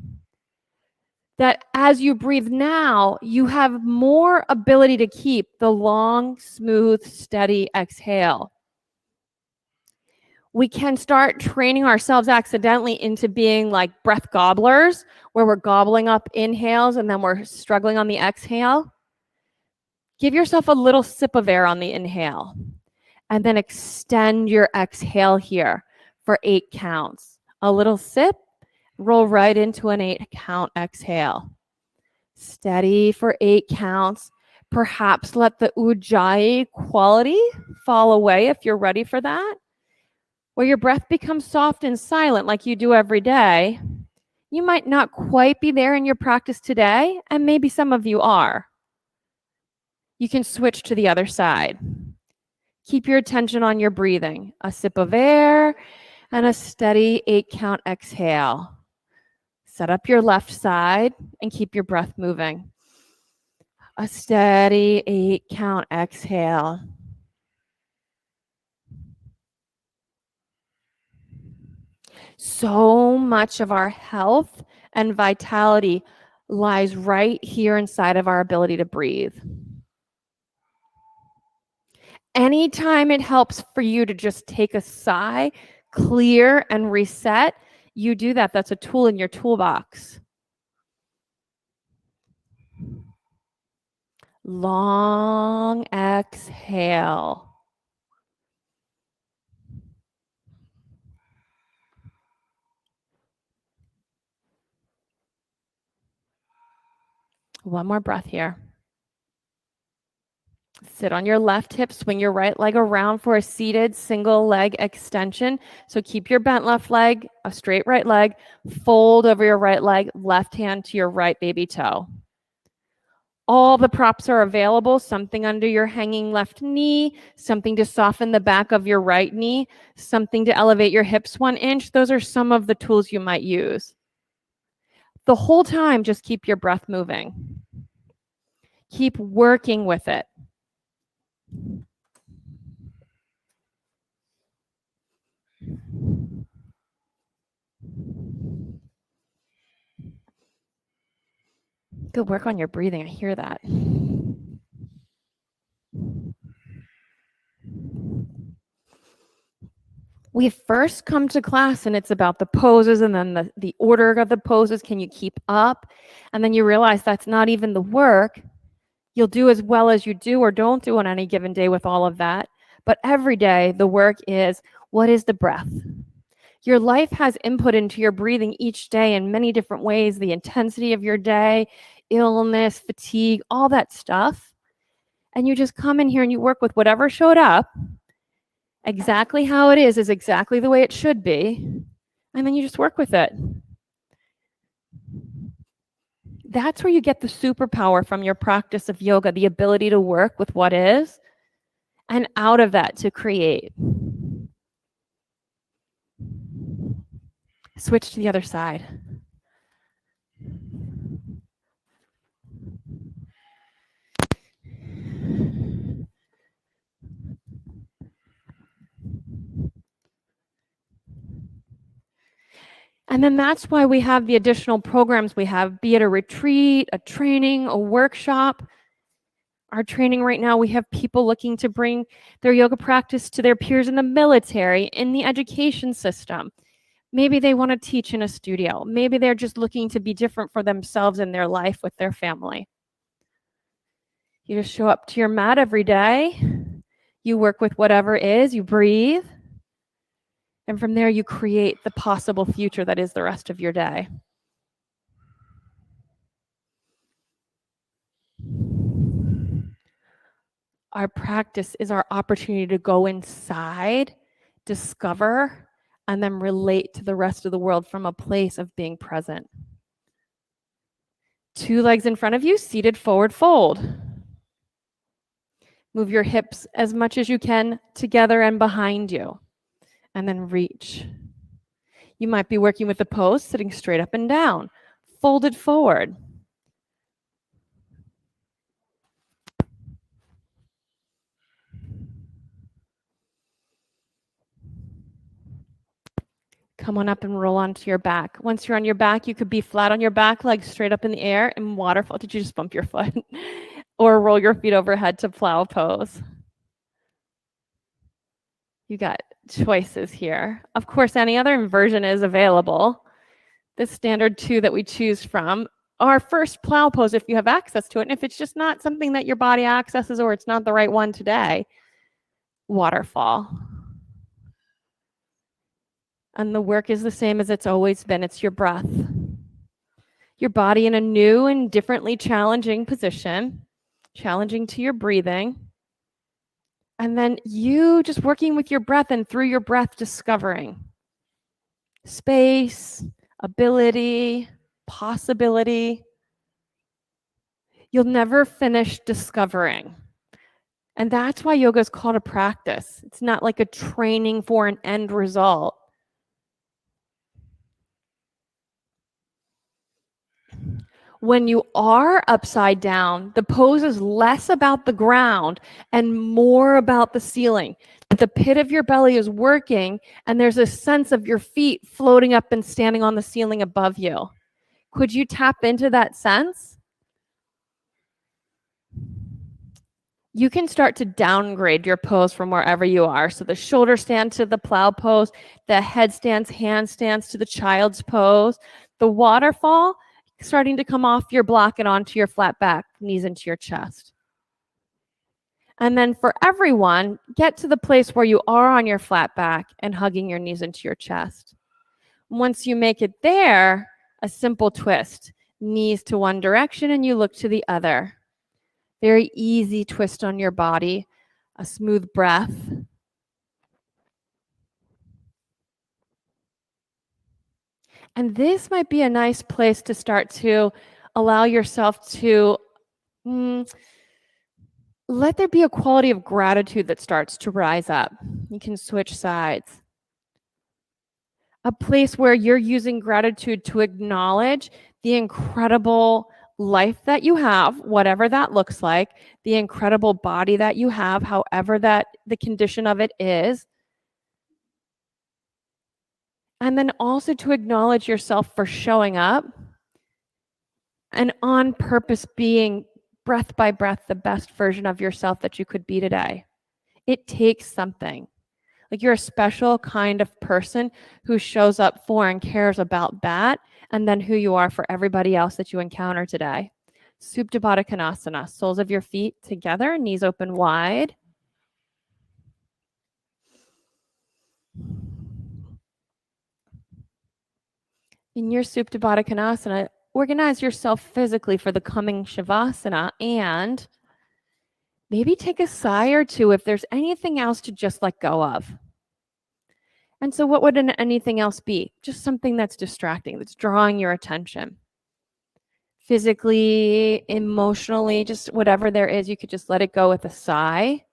That as you breathe now, you have more ability to keep the long, smooth, steady exhale. We can start training ourselves accidentally into being like breath gobblers, where we're gobbling up inhales and then we're struggling on the exhale. Give yourself a little sip of air on the inhale, and then extend your exhale here for 8 counts. A little sip, roll right into an 8 count exhale. Steady for 8 counts. Perhaps let the ujjayi quality fall away if you're ready for that. Where your breath becomes soft and silent like you do every day. You might not quite be there in your practice today, and maybe some of you are. You can switch to the other side. Keep your attention on your breathing. A sip of air and a steady 8 count exhale. Set up your left side and keep your breath moving. A steady 8 count exhale. So much of our health and vitality lies right here inside of our ability to breathe. Anytime it helps for you to just take a sigh, clear, and reset, you do that. That's a tool in your toolbox. Long exhale. One more breath here. Sit on your left hip, swing your right leg around for a seated single leg extension. So keep your bent left leg, a straight right leg, fold over your right leg, left hand to your right baby toe. All the props are available, something under your hanging left knee, something to soften the back of your right knee, something to elevate your hips 1 inch. Those are some of the tools you might use. The whole time, just keep your breath moving. Keep working with it. Good work on your breathing. I hear that. We first come to class and it's about the poses and then the order of the poses. Can you keep up? And then you realize that's not even the work. You'll do as well as you do or don't do on any given day with all of that. But every day, the work is, what is the breath? Your life has input into your breathing each day in many different ways, the intensity of your day, illness, fatigue, all that stuff. And you just come in here and you work with whatever showed up. Exactly how it is exactly the way it should be. And then you just work with it. That's where you get the superpower from your practice of yoga, the ability to work with what is, and out of that to create. Switch to the other side. And then that's why we have the additional programs we have, be it a retreat, a training, a workshop. Our training right now, we have people looking to bring their yoga practice to their peers in the military, in the education system. Maybe they want to teach in a studio. Maybe they're just looking to be different for themselves in their life with their family. You just show up to your mat every day. You work with whatever is, you breathe. And from there, you create the possible future that is the rest of your day. Our practice is our opportunity to go inside, discover, and then relate to the rest of the world from a place of being present. 2 legs in front of you, seated forward fold. Move your hips as much as you can together and behind you. And then reach. You might be working with the pose, sitting straight up and down, folded forward. Come on up and roll onto your back. Once you're on your back, you could be flat on your back, legs straight up in the air and waterfall. Did you just bump your foot? Or roll your feet overhead to plow pose. You got choices here. Of course, any other inversion is available. The standard 2 that we choose from, our first plow pose if you have access to it. And if it's just not something that your body accesses or it's not the right one today, waterfall. And the work is the same as it's always been. It's your breath. Your body in a new and differently challenging position, challenging to your breathing. And then you just working with your breath and through your breath discovering space, ability, possibility. You'll never finish discovering. And that's why yoga is called a practice. It's not like a training for an end result. When you are upside down, the pose is less about the ground and more about the ceiling. The pit of your belly is working, and there's a sense of your feet floating up and standing on the ceiling above you. Could you tap into that sense? You can start to downgrade your pose from wherever you are. So the shoulder stand to the plow pose, the headstands, handstands to the child's pose, the waterfall, starting to come off your block and onto your flat back, knees into your chest. And then for everyone, get to the place where you are on your flat back and hugging your knees into your chest. Once you make it there, a simple twist, knees to one direction and you look to the other. Very easy twist on your body, a smooth breath. And this might be a nice place to start to allow yourself to Let there be a quality of gratitude that starts to rise up. You can switch sides. A place where you're using gratitude to acknowledge the incredible life that you have, whatever that looks like, the incredible body that you have, however that the condition of it is. And then also to acknowledge yourself for showing up and on purpose being breath by breath the best version of yourself that you could be today. It takes something. Like you're a special kind of person who shows up for and cares about that, and then who you are for everybody else that you encounter today. Supta Baddha Konasana, soles of your feet together, knees open wide. In your Supta Baddha Konasana, organize yourself physically for the coming Shavasana and maybe take a sigh or two if there's anything else to just let go of. And so what would anything else be? Just something that's distracting, that's drawing your attention. Physically, emotionally, just whatever there is, you could just let it go with a sigh.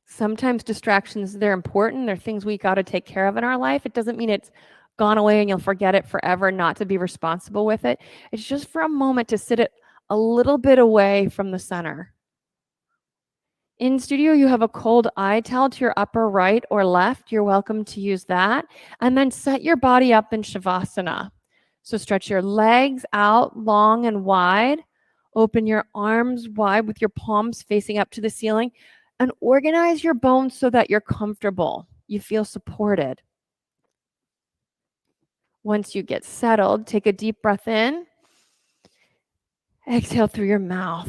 Sometimes distractions, they're important. They're things we got to take care of in our life. It doesn't mean it's gone away and you'll forget it forever, not to be responsible with it. It's just for a moment to sit it a little bit away from the center. In studio, you have a cold eye towel to your upper right or left. You're welcome to use that. And then set your body up in Shavasana. So stretch your legs out long and wide. Open your arms wide with your palms facing up to the ceiling. And organize your bones so that you're comfortable. You feel supported. Once you get settled, take a deep breath in. Exhale through your mouth.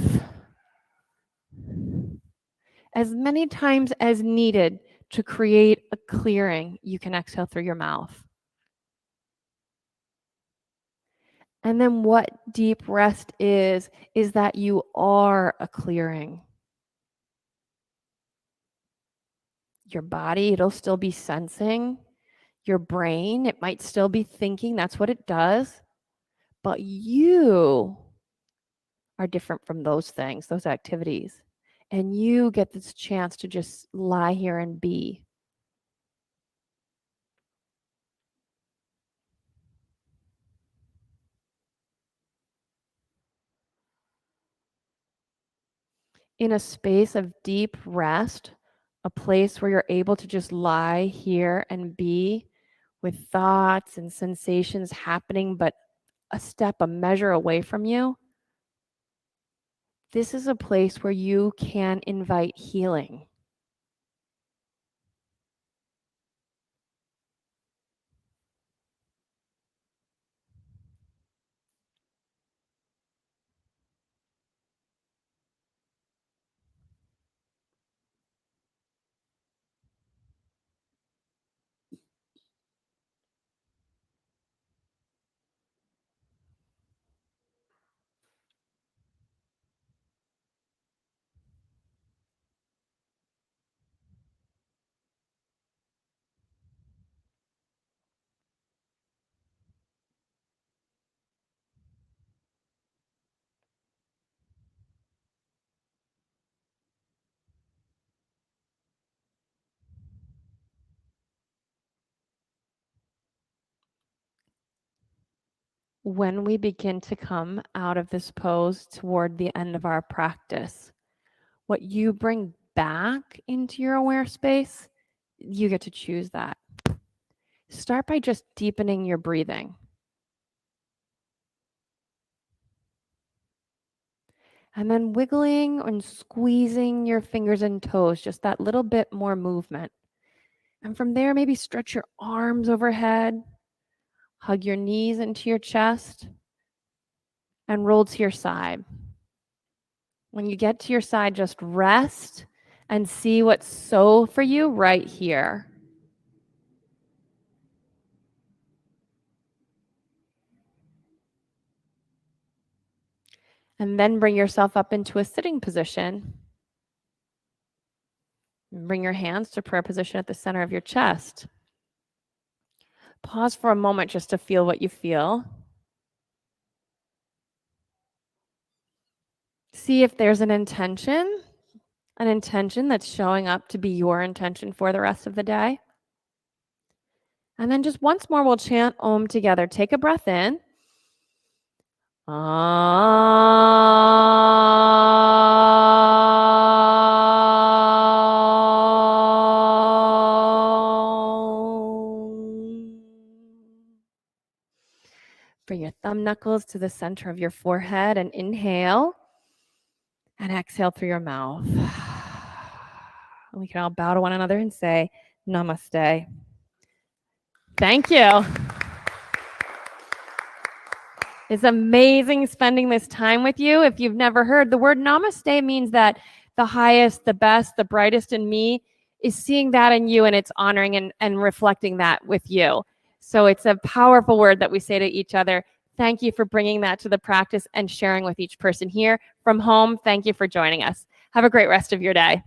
As many times as needed to create a clearing, you can exhale through your mouth. And then what deep rest is that you are a clearing. Your body, it'll still be sensing. Your brain, it might still be thinking. That's what it does. But you are different from those things, those activities. And you get this chance to just lie here and be. In a space of deep rest, a place where you're able to just lie here and be with thoughts and sensations happening, but a measure away from you. This is a place where you can invite healing. When we begin to come out of this pose toward the end of our practice, what you bring back into your aware space, you get to choose that. Start by just deepening your breathing. And then wiggling and squeezing your fingers and toes, just that little bit more movement. And from there, maybe stretch your arms overhead, hug your knees into your chest, and roll to your side. When you get to your side, just rest and see what's so for you right here. And then bring yourself up into a sitting position. Bring your hands to prayer position at the center of your chest. Pause for a moment just to feel what you feel. See if there's an intention that's showing up to be your intention for the rest of the day. And then just once more, we'll chant Om together. Take a breath in. Bring your thumb knuckles to the center of your forehead and inhale. And exhale through your mouth. We can all bow to one another and say, Namaste. Thank you. It's amazing spending this time with you. If you've never heard, the word namaste means that the highest, the best, the brightest in me is seeing that in you, and it's honoring and reflecting that with you. So it's a powerful word that we say to each other. Thank you for bringing that to the practice and sharing with each person here. From home, thank you for joining us. Have a great rest of your day.